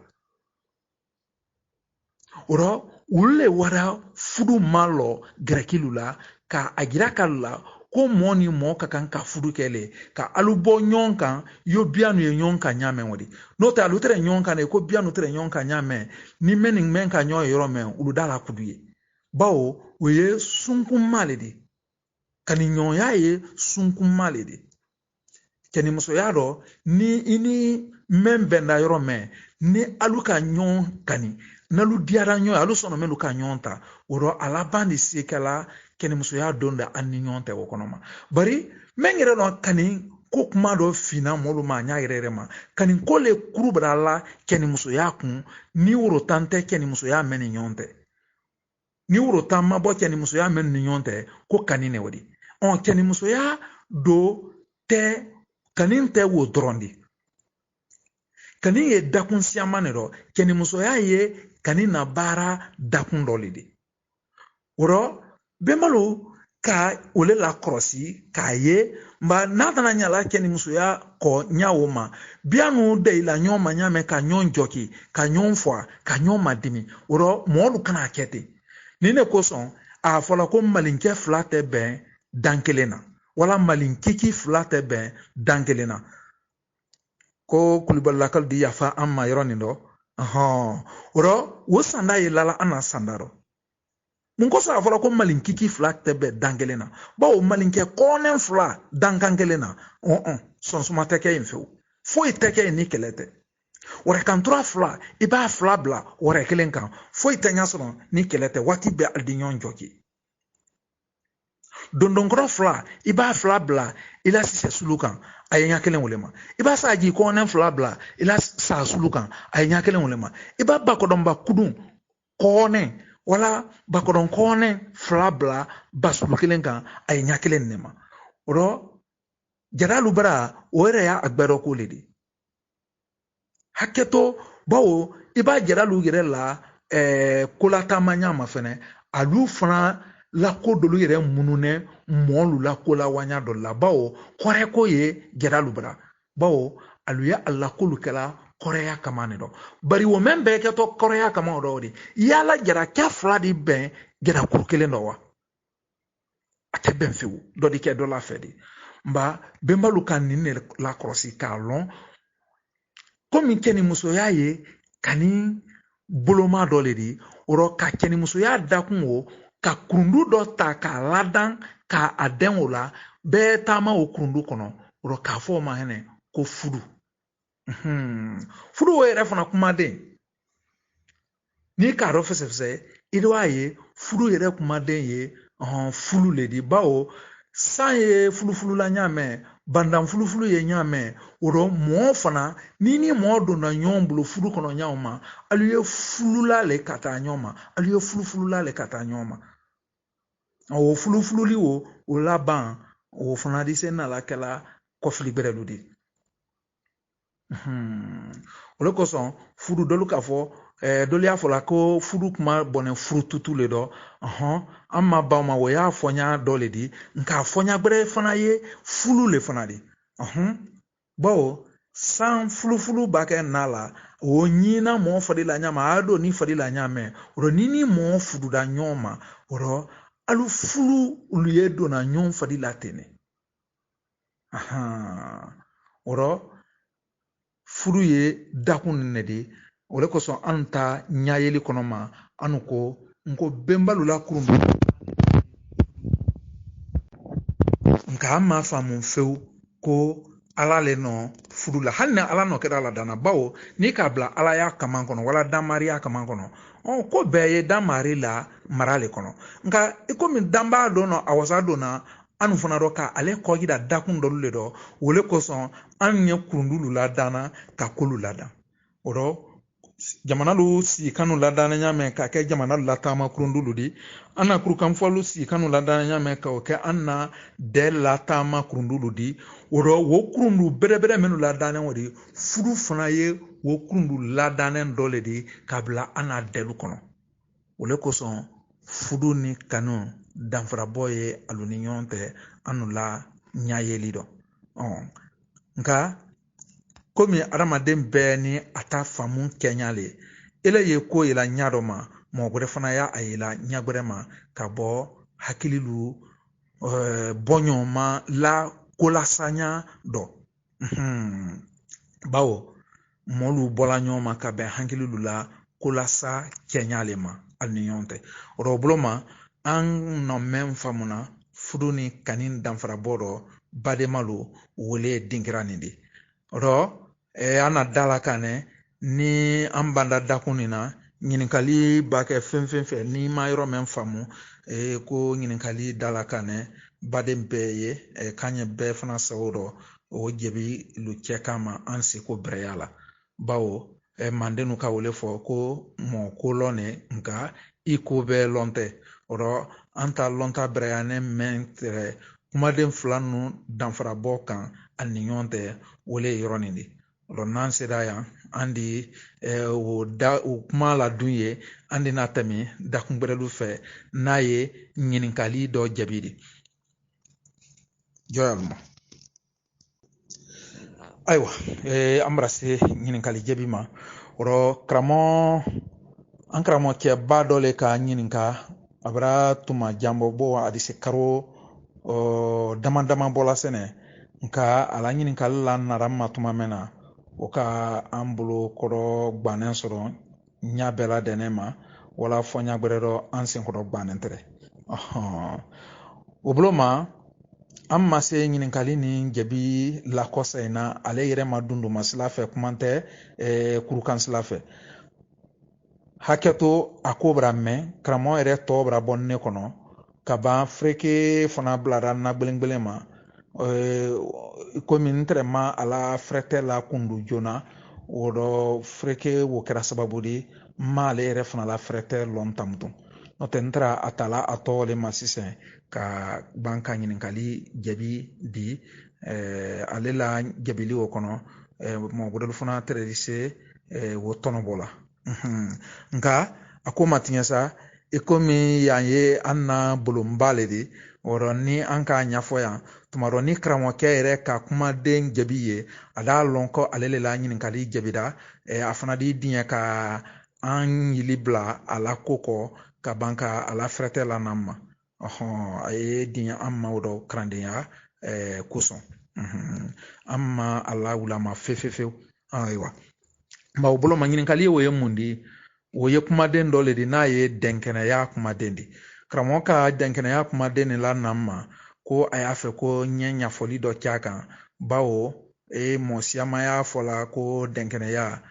o rɔ olu le wara furu ma lɔ grɛkilu la ka a jira k'alu la ko mɔɔ ni mɔɔ ka kan ka fudu kɛ le ka alu bɔ ɲɔgɔn kan yo biyanu ye ɲɔgɔn kan ɲamɛn o de n'o tɛ alu tɛrɛ ɲɔgɔn kan de ko biyanu tɛrɛ ɲɔgɔn kan ɲamɛn ni mɛn nin mɛn ka ɲɔgɔn ye yɔrɔ mɛn olu da la kudu ye bawo o ye sunkunma le de kani ɲɔgɔnya ye sunkunma le de cɛnimusoya dɔ ni i ni mɛn bɛnda yɔrɔ mɛn ni alu ka ɲɔgɔn kani n'alu diyara ɲɔgɔn ye alu sɔnna mɛlu ka ɲɔgɔn ta o rɔ a laban de se kɛla kɛnimusoya don da an ni ɲɔgɔn tɛ o kɔnɔ ma bari mɛn yɛrɛ dɔn kani ko kuma dɔ finna mɔlu ma a ɲa yɛrɛ yɛrɛ ma kani ko le kuru bara la kɛnimusoya kun ni woro tan tɛ kɛnimusoya mɛn ni ɲɔgɔn tɛ ni woro tan ma bɔ kɛnimusoya mɛn ni ɲɔgɔn tɛ ko kani ne o de kɛnimusoya do tɛ kani tɛ wo dɔrɔn de kani ye dakun siyaman de dɔ kɛnimusoya ye kani na baara dakun dɔ le de o rɔ bɛnbalu ka o le la kɔlɔsi k'a ye nka n'a tana ɲala kɛnimusoya kɔ ɲa o ma biyanu da i la ɲɔgɔn ma ɲa mɛn ka ɲɔgɔn jɔki ka ɲɔgɔn fɔ ka ɲɔgɔn ma dimi o rɔ mɔgɔlu kana kɛ ten nin de kosɔn a fɔla ko malinkɛ fila tɛ bɛn dan kelen na wala malinkiki fila tɛ bɛn dan kelen na ko Kulubalilakaw di yafa an ma yɔrɔ nin dɔ oro wo sanda ye lala ana sandaro mun kosɔn a fɔra ko malinkiki fila tɛ bɛn dan kelen na bawo malinkɛ kɔnɛ fila dankan kelen na sɔnsuma tɛ kɛ yen fewu foyi tɛ kɛ yen ni kɛlɛ tɛ wɛrɛ kan tora fila i b'a fila bila wɛrɛ kelen kan foyi tɛ ɲa sɔrɔ ni kɛlɛ tɛ waati bɛɛ a di ɲɔgɔn jɔki dondonkɔrɔ fila i b'a fila bila i la sisɛ sulu kan a ye ɲa kelen wele ma i b'a saji kɔnɛ fila bila i la sa sulu kan a ye ɲa kelen wele ma i b'a bakɔdɔnba kudun kɔnɛ wala bakɔdɔn kɔnɛ fila bila basulu kelen kan a ye ɲa kelen ne ma o rɔ Jaralu bara o yɛrɛ y'a gbɛdɔ ko le de hakɛto bawo i b'a Jaralu yɛrɛ la kolatama ɲa ma fɛnɛ alu fana la ko dolu yɛrɛ mununɛ mɔlu la ko la wanya dɔ la bawo kɔrɛ ko ye Jaralu bara bawo alu ya alla kolu kɛla kɔrɛya kama ne dɔ bari wo mɛn bɛɛ kɛtɔ kɔrɛya kama dɔ de yala jara kɛ fila de bɛn jara kuru kelen dɔ wa a tɛ bɛn fewu dɔ de kɛ dɔ la fɛ de nba benbalu ka nin ne la kɔlɔsi k'a lɔn komi kɛnimusoya ye kani boloma dɔ le di o ka kɛnimusoya dakun o ka kurundu dɔ ta k'a ladan k'a dɛn o la bɛɛ taama o kurundu kɔnɔ o k'a fɔ o ma hɛnɛ ko fudu fudu o yɛrɛ fana kumaden n'i k'a dɔn fɛsɛfɛsɛ i b'a ye fudu yɛrɛ kumaden ye fulu le di bawo san ye fulufulu la ɲamɛ bandan fulufulu ye ɲamɛ o mɔɔ fana ni mɔɔ donna ɲɔgɔn bolo fudu kɔnɔ ɲɔgɔn ma alu ye fulula le ka taa ɲɔgɔn ma alu ye fulufulula le ka taa ɲɔgɔn ma o fulufululi o laban o fana di se nala kɛla kɔfili bɛrɛlu de o le kosɔn fudu dɔlu k'a fɔ dɔlu y'a fɔla ko fudu kuma bɔnɛ furu tutu le dɔ an ma baw ma o y'a fɔɲa dɔ le di nka fɔɲa gbɛrɛ fana ye fulu le fana di bawo san fulufulu b'a kɛ na la o ɲina mɔɔ fadi la ɲama a do ni fadi la ɲamɛ o ni mɔɔ fududa ɲɔgɔn ma o alu fulu ulu ye donna ɲɔgɔn fadi la tene o furu ye dakun ne de o le kosɔn an ta ɲayeli kɔnɔ ma an ko nko benbalu la kurun nka an ma faamu fewu ko ala le nɔ furu la hali ni ala nɔ kɛra ala danna bawo n'i k'a bila ala y'a kama kɔnɔ wala danmari y'a kama kɔnɔ ko bɛɛ ye danmari la mara le kɔnɔ nka i komi danbaa dɔ nɔ a wasa donna an fana dɔ ka ale kɔgida dakun dɔlu le dɔ o le kosɔn an ye kurundulu ladanna ka kolu ladan o rɔ jamana lu sigi kanu ladanna ɲamɛ ka kɛ jamana latama kurundulu di an na kurukanfɔlu sigi kanu ladanna ɲamɛ ka o kɛ an na dɛ latama kurundulu di o rɔ wo kurundu bɛrɛbɛrɛ minnu ladannen o de fudu fana ye wo kurundu ladannen dɔ le di ka bila an na dɛlu kɔnɔ o le kosɔn fudu ni kanu danfarabɔ ye alu ni ɲɔgɔn tɛ an la ɲayeli dɔ nka komi adamaden bɛɛ ni a ta faamu kɛɲa le ele ye ko yela ɲa dɔ ma mɔgɔ wɛrɛ fana y'a yela ɲa wɛrɛ ma ka bɔ hakililu bɔɲɔgɔn ma la kolasanya dɔ bawo mɔlu bɔla ɲɔgɔn ma ka bɛn hakililu la kolasa kɛɲa le ma ali ni ɲɔgɔn tɛ o rɔ bolo ma an nɔ mɛn faamuna fudu ni kani danfarabɔ dɔ badema lo wele ye dinkira nin de o rɔ an na dala kan nɛ ni an banda dakun nin na ɲininkali b'a kɛ fɛn fɛ ni ma yɔrɔ mɛn faamu ko ɲininkali dala kan nɛ baden bɛɛ ye k'an ye bɛɛ fana sago dɔ o jɛbi lu cɛ kama an seko bɛrɛya la bawo mandenu ka wele fɔ ko mɔ ko lɔn ne nka i ko bɛɛ lɔn tɛ o rɔ an ta lɔn ta bɛrɛya ne mɛn tɛrɛ kumaden fila ninnu danfarabɔ kan ani ni ɲɔgɔn tɛ wele yɔrɔ nin de o rɔ n'an sera yan an di o kuma la dun ye an di n'a tɛmɛ dakun bɛrɛlu fɛ n'a ye ɲininkali dɔ jaabi de jɔyaluma ayiwa an bɛna se ɲininkali jaabi ma o rɔ an karamɔgɔkɛba dɔ le ka ɲininka a bɛra tuma janbɔ bo a di se karo dama dama bɔla sɛnɛ nka a la ɲininkali la nara ma tuma mɛn na o ka an bolo kɔrɔ gbannen sɔrɔ ɲa bɛɛ la dɛnɛ ma wala fɔ ɲa gbɛrɛ dɔ an sen kɔrɔ gbannen tɛrɛ o bolo ma an ma se ɲininkali ni jaabi lakɔsa in na ale yɛrɛ ma dunduma sila fɛ kuma tɛ kurukan sila fɛ hakɛto a ko bɛra mɛn karamɔgɔ yɛrɛ tɔ bɛra bɔ ne kɔnɔ ka ban fereke fana bilara na gwelen ma komi n tɛrɛ ma ala fɛrɛtɛ la kundu joona o dɔ fereke wo kɛra sababu de ma ale yɛrɛ fana la fɛrɛtɛ lɔn tamutu n'o tɛ n tɛra a tala a tɔ le ma sisan ka ban ka ɲininkali jaabi di ale la jaabili o kɔnɔ mɔgɔdɔlu fana tɛrɛ se wo tɔnɔbɔ la nka a ko ma tiɲɛ sa i komi yan ye an na bolonba le de wɔrɔ ni an k'a ɲɛfɔ yan tumadɔ ni karamɔgɔkɛ yɛrɛ ka kumaden jaabi ye a d'a lɔn ko ale le la ɲininkali jaabira a fana di diɲɛ ka an yili bila a la ko kɔ ka ban ka a la fɛrɛtɛ la n'an ma a ye diɲɛ an ma o dɔ karandenya kosɔn an ma a la wulama fewu ayiwa nka o bolo ma ɲininkali o ye mun di o ye kumaden dɔ le di n'a ye dɛnkɛnɛya kumaden di karamɔgɔ ka dɛnkɛnɛya kumaden de la n'an ma ko a y'a fɛ ko ɲɛ ɲɛfɔli dɔ k'a kan bawo mɔsiyama y'a fɔla ko dɛnkɛnɛya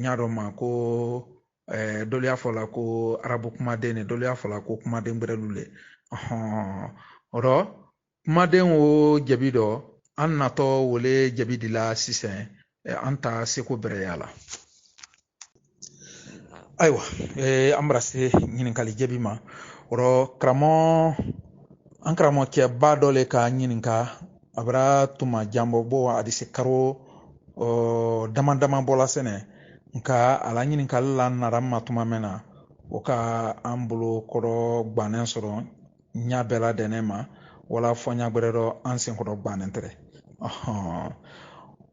ɲa dɔ ma ko dɔlu y'a fɔla ko arabu kumaden ne dɔlu y'a fɔla ko kumaden gbɛrɛlu le o rɔ kumaden o jaabi dɔ an natɔ wole jaabi di la sisan an ta seko bɛrɛya la ayiwa an bɛna se ɲininkali jaabi ma o rɔ an karamɔgɔkɛba dɔ le ka ɲininka a bɛra tuma janbɔ bo a se karo dama bɔla sɛnɛ nka a la ɲininkali la nara ma tuma min na o ka an bolo kɔrɔ gbannen sɔrɔ ɲa bɛɛ la dɛnɛ ma wala fɔ ɲa gbɛrɛ dɔ an sen kɔrɔ gbannen tɛrɛ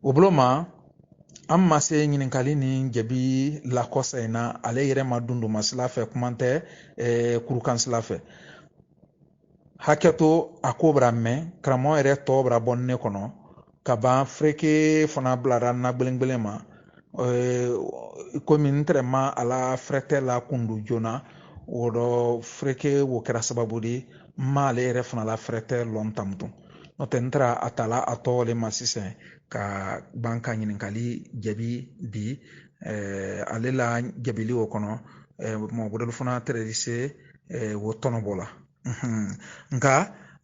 o bolo ma an ma se ɲininkali ni jaabi lakɔsa in na ale yɛrɛ ma dunduma sila fɛ kuma tɛ kurukan sila fɛ hakɛto a ko bɛra mɛn karamɔgɔ yɛrɛ tɔ bɛra bɔ ne kɔnɔ ka ban fereke fana bilara na gwelen ma komi n tɛrɛ ma a la fɛrɛtɛ la kundu joona o dɔ fereke wo kɛra sababu de ma ale yɛrɛ fana la fɛrɛtɛ lɔn tamutu n'o tɛ n tɛra a tala a tɔ le ma sisan ka ban ka ɲininkali jaabi di ale la jaabili o kɔnɔ mɔgɔdɔlu fana tɛrɛ se wo tɔnɔbɔ la nka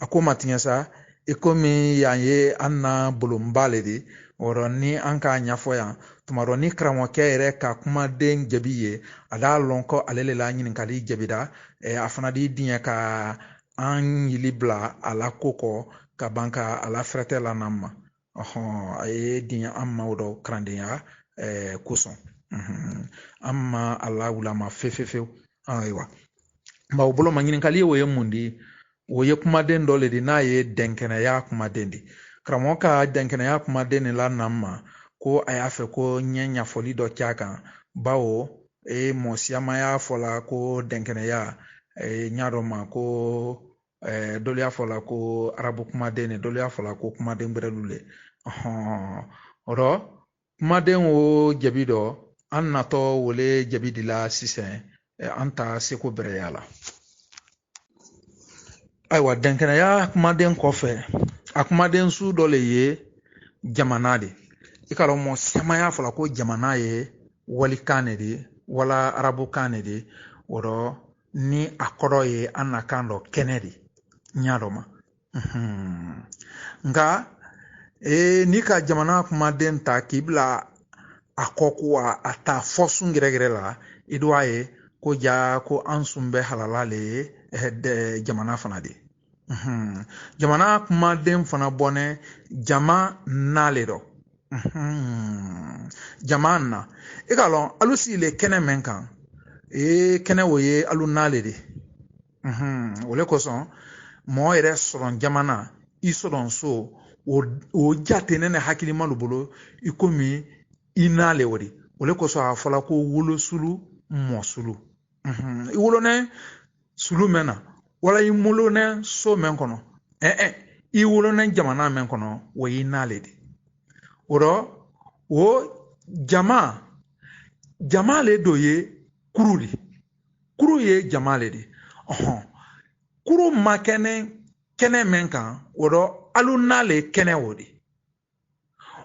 a ko ma tiɲɛ sa i komi yan ye an na bolonba le de wɔrɔ ni an k'a ɲɛfɔ yan tumadɔ ni karamɔgɔkɛ yɛrɛ ka kumaden jaabi ye a d'a lɔn ko ale le la ɲininkali jaabira a fana di diɲɛ ka an yili bila a la ko kɔ ka ban ka a la fɛrɛtɛ la n'an ma a ye diɲɛ an ma o dɔ karandenya kosɔn an ma a la wulama fewu ayiwa nka o bolo ma ɲininkali o ye mun di o ye kumaden dɔ le di n'a ye dɛnkɛnɛya kumaden di karamɔgɔ ka dɛnkɛnɛya kumaden de la n'an ma ko a y'a fɛ ko ɲɛ ɲɛfɔli dɔ k'a kan bawo mɔsiyama y'a fɔla ko dɛnkɛnɛya ɲa dɔ ma ko dɔlu y'a fɔla ko arabu kumaden ne dɔlu y'a fɔla ko kumaden gbɛrɛlu le o rɔ kumaden o jaabi dɔ an natɔ wole jaabi di la sisan an ta seko bɛrɛya la ayiwa dɛnkɛnɛya kumaden kɔfɛ a kumaden su dɔ le ye jamana de i ka dɔn mɔsiyama y'a fɔla ko jamana ye walikan ne de wala arabukan ne de o rɔ ni a kɔrɔ ye an na kan dɔ kɛnɛ de ɲa dɔ ma nka n'i ka jamana kumaden ta k'i bila a kɔ ko a ta fɔ sun gɛrɛgɛrɛ la i dɔ a ye ko ja ko an sun bɛ halala le ye jamana fana de jamana kumaden fana bɔnɛ jama n'ale dɔ jama na i ka lɔn alu sigilen kɛnɛ mɛn kan kɛnɛ o ye alu n'ale de o le kosɔn mɔgɔ yɛrɛ sɔrɔ jamana i sɔrɔ so o jate ne hakilima lu bolo i komi i n'ale o de o le kosɔn a fɔla ko wolosulu mɔsulu i wolonɛ sulu mɛn na wala i molonɛ so mɛn kɔnɔ i wolonɛ jamana mɛn kɔnɔ o y'i n'ale de o rɔ o jama le do ye kuru de kuru ye jama le de kuru ma kɛnɛ men kan o alu n'ale kɛnɛ o de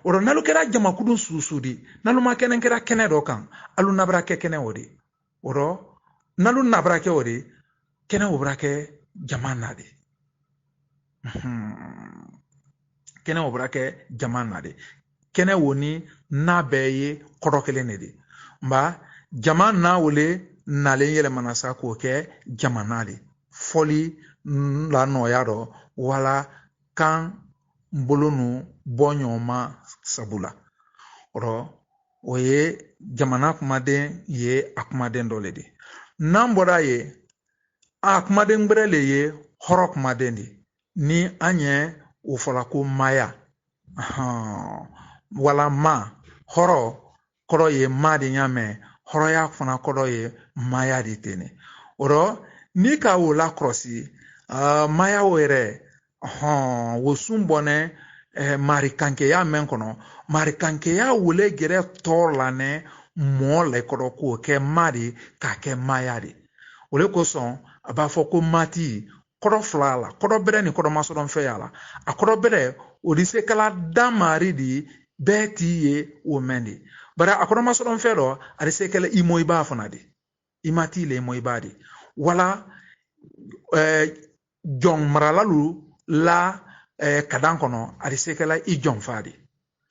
o nalu kɛra jamakulu susu de nalu ma kɛnɛ kɛra kɛnɛ dɔ kan alu nabra kɛ kɛnɛ o de o nalu nabra kɛ o de kɛnɛ o bra kɛ jama na de kɛnɛ o bra kɛ jama na de kɛnɛ wo ni n'a bɛɛ ye kɔrɔ kelen de de nba jama na wele nalen yɛlɛmana sa k'o kɛ jamana de fɔli la nɔya dɔ wala kan bolo nu bɔ ɲɔgɔn ma sabula o ye jamana kumaden ye a kumaden dɔ le de n'an bɔra ye a kumaden gbɛrɛ le ye hɔrɔn kumaden de ni an ye o fɔla ko maya wala ma hɔrɔn kɔrɔ ye ma de y'a mɛn hɔrɔnya fana kɔrɔ ye maya de tɛ ne ni ka o la kɔlɔsi maya o yɛrɛ wosun bɔnɛ marikankeya mɛn kɔnɔ marikankeya wele gɛrɛ tɔ la nɛ mɔ la kɔrɔ k'o kɛ ma de k'a kɛ maya de o de kosɔn a b'a fɔ ko mati kɔrɔ fila la kɔrɔ bɛrɛ ni kɔrɔ masɔrɔ fɛ ya la a kɔrɔ bɛrɛ o de se kala damari de bɛɛ t'i ye o mɛn de bari a kɔrɔ masɔrɔ fɛ dɔ a de se kala imo i b'a fana de i mati le imo i b'a de wala jɔn maralalu la kadan kɔnɔ a de se kala i jɔn fa de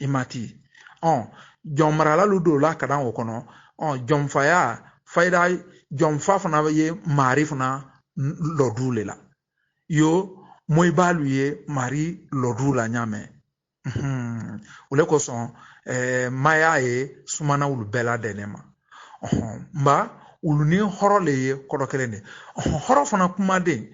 i mati jɔn maralalu do la kadan o kɔnɔ jɔn faya fayida jɔn fa fana ye mari fana lɔdu le la yo moi balu ye mari lɔdu la ɲamɛ o le kosɔn maya ye sumana wulu bɛɛ la dɛnɛ ma nba wulu ni hɔrɔn le ye kɔrɔ kelen de hɔrɔn fana kumaden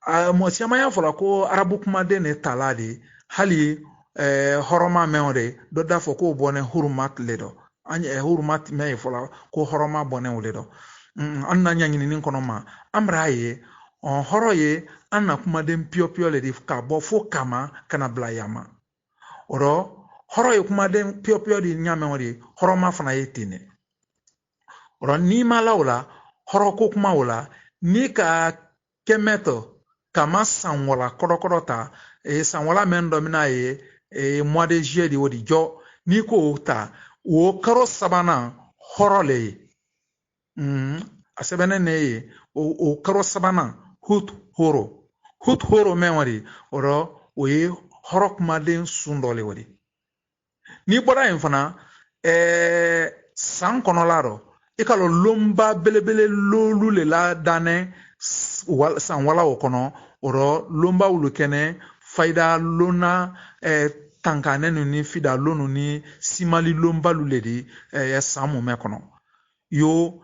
mɔgɔ caman y'a fɔla ko arabu kumaden de tala de hali hɔrɔnma mɛn de dɔ da fɔ k'o bɔnɛ hurumat le dɔ an hurumat mɛn ye fɔla ko hɔrɔnma bɔnɛ o le dɔ an na ɲaɲinini kɔnɔ ma an bɛrɛ ye hɔrɔn ye an na kumaden piyɔpiyɔ le de ka bɔ fo kama kana bila yama hɔrɔn ye kumaden piyɔpiyɔ de ɲamɛn o de hɔrɔnma fana ye ten de n'i ma la o la hɔrɔn ko kuma o la ni ka kɛmɛtɔ kama sanwala kɔrɔkɔrɔ ta sanwala mɛn dɔ mina ye mois de juillet de o de jɔ n'i ko ta o karo sabanan hɔrɔn le ye a sɛbɛnnen ne ye o karo sabanan hut horo mɛn o de o ye hɔrɔn kumaden sun dɔ le o de n'i bɔra yen fana san kɔnɔla rɔ i ka lomba belebele lolu le la danɛ san wala o kɔnɔ lomba wulu kɛnɛ fayida lona tankanɛ ni fida lonu ni simali lomba lu le di san mumɛ kɔnɔ yo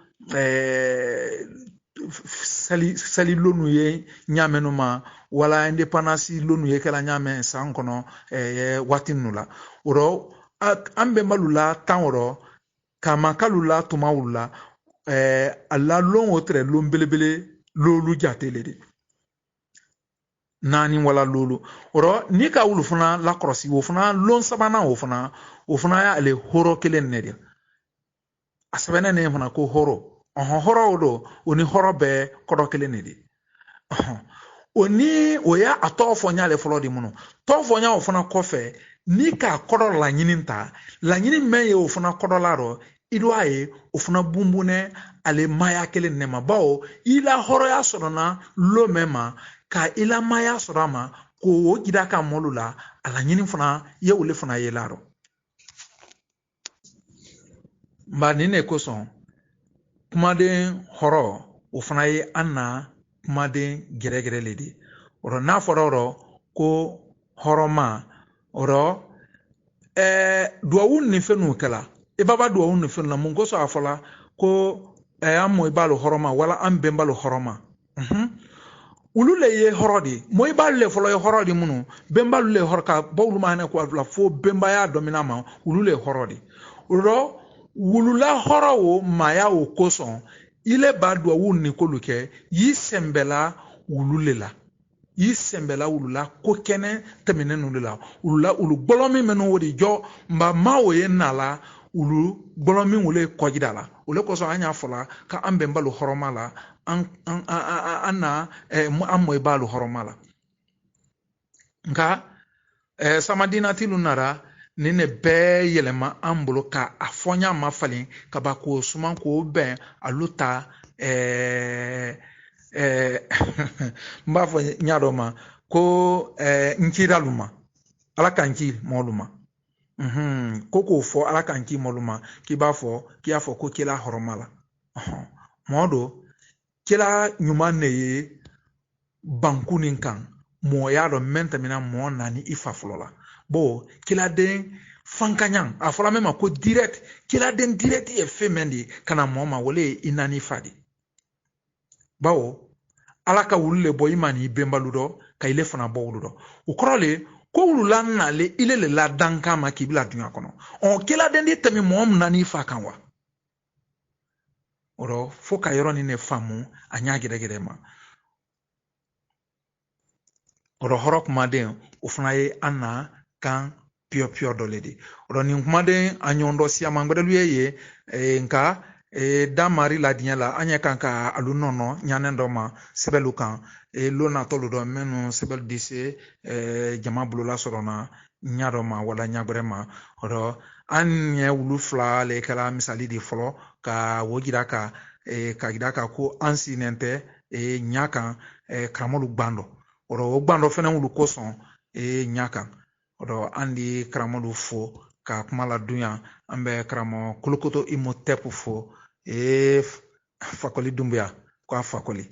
sali lonu ye ɲamɛnu ma wala independance lonu ye kɛla ɲamɛ san kɔnɔ waati nunu la an bɛnbalu la tan kama kalu la tuma wulu la a la lon o tɛrɛ lon belebele lolu jate le de naani wala lolu ni ka wulu fana lakɔrɔsi o fana lon sabanan o fana y'ale hɔrɔn kelen ne de a sɛbɛnnen ne fana ko hɔrɔn o do o ni hɔrɔn bɛɛ kɔrɔ kelen ne de o y'a a tɔgɔ fɔ n y'ale fɔlɔ de minnu tɔgɔ fɔ n y'a o fana kɔfɛ ni k'a kɔrɔ laɲini ta laɲini mɛn ye o fana kɔrɔ la rɔ i do a ye o fana bunbunɛ ale maya kelen ne ma bawo i la hɔrɔnya sɔrɔna lo mɛn ma ka i la maya sɔrɔ a ma k'o jira ka mɔlu la a laɲini fana ye ole fana ye la rɔ nba nin de kosɔn kumaden hɔrɔn o fana ye an na kumaden gɛrɛgɛrɛ le de n'a fɔra ko hɔrɔnma duwawu ni fɛn n'u kɛla i baba duwawu ni fɛn na mun kosɔn a fɔla ko an mɔ i b'a lo hɔrɔnma wala an bɛn b'a lo hɔrɔnma olu le ye hɔrɔn de mɔ i b'a le fɔlɔ ye hɔrɔn de minnu bɛnbalu le hɔrɔn ka bɔ olu ma hɛnɛ ko a fila fo bɛnbaya dɔmina ma olu le hɔrɔn de wulula hɔrɔn o maya o kosɔn ile ba duwawu ni kolu kɛ y'i sɛnbɛla wulu le la yi sembela ulula ko kene temene nulula ulula ulu gbolomi menu wodi jo mba mawo ye nala ulu gbolomi wule kojidala ule ko so anya fola ka ambe mbalu horomala anna ammo balu horomala nka samadina tilunara nene be yelema ambulo ka afonya mafalin ka ba ko suman ko ben aluta mba fo nyadoma ko nkiraluma ala kanki moluma koko fo ala kanki moluma ki ba fo ki afo ko kila horomala modo kila nyuma ne bankunin kan mo yado mentamina mo nani ifa flola bo kila den fankanyang afola mema ko direct kila den direct e femendi kana mo ma wole inani fadi bawo alaka wulule bo imani bembaludo ka ile fana bo wuludo ukrole ko wulula na le ile le la danka ma kibila dunya kono on kila den di temi mo nani fa kanwa oro fo ka yoro ni ne famu anya gede ma oro horok maden ufnaye anna kan pio doledi oro ni kumaden anyondo siama ngbedelu ye nka damari la dinyala anya kanka alunono nyanendo ma sebelu kan lona toludo menu sebel dise jama bulula sorona nyado ma wala nyagbere ma oro anye wulu fla le kala misali di folo ka wojira ka gida ka ko ansinente nyaka kramolu gbando oro gbando fena wulu koson nyaka oro andi kramolu fo ka kumala dunya ambe kramo kulukoto imotepu fo fakoli dumbia ko fakoli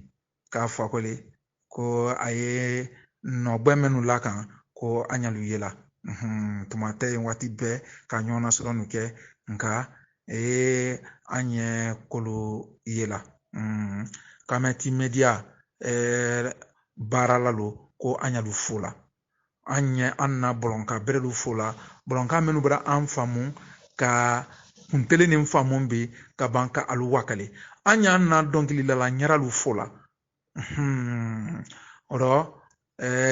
ko aye no gbemenu lakan ko anyalu yela tumate wati be ka nyona sonu ke nka anye kolu yela kameti media baralalo ko anyalu fula anye anna bolonka berelu fula bolonka menu bra anfamu ka kuntele ni mfamu bi ka banka alu wakale anya na donkili la nyaralu fula oro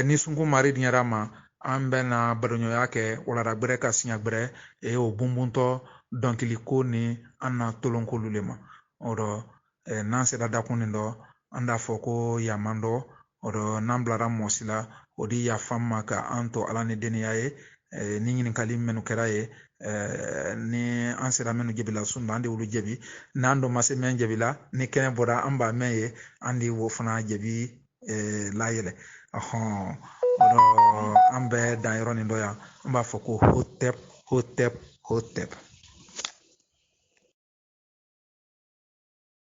ni sungu mari nyarama ambe na badonyo yake wala ragbere ka sinyagbere o bumbunto donkili ko ni anna tolonko lulema oro nan se da kunindo anda foko yamando oro namblara mosila odi ya famma ka anto alani deniyaye ni ngin kalim menu keraye ni ansera menu jebila sunda ande wulu jebi nando mase men jebila ni kene boda amba meye andi wo fana jebi layele oro ambe daironi ndoya amba foko hotep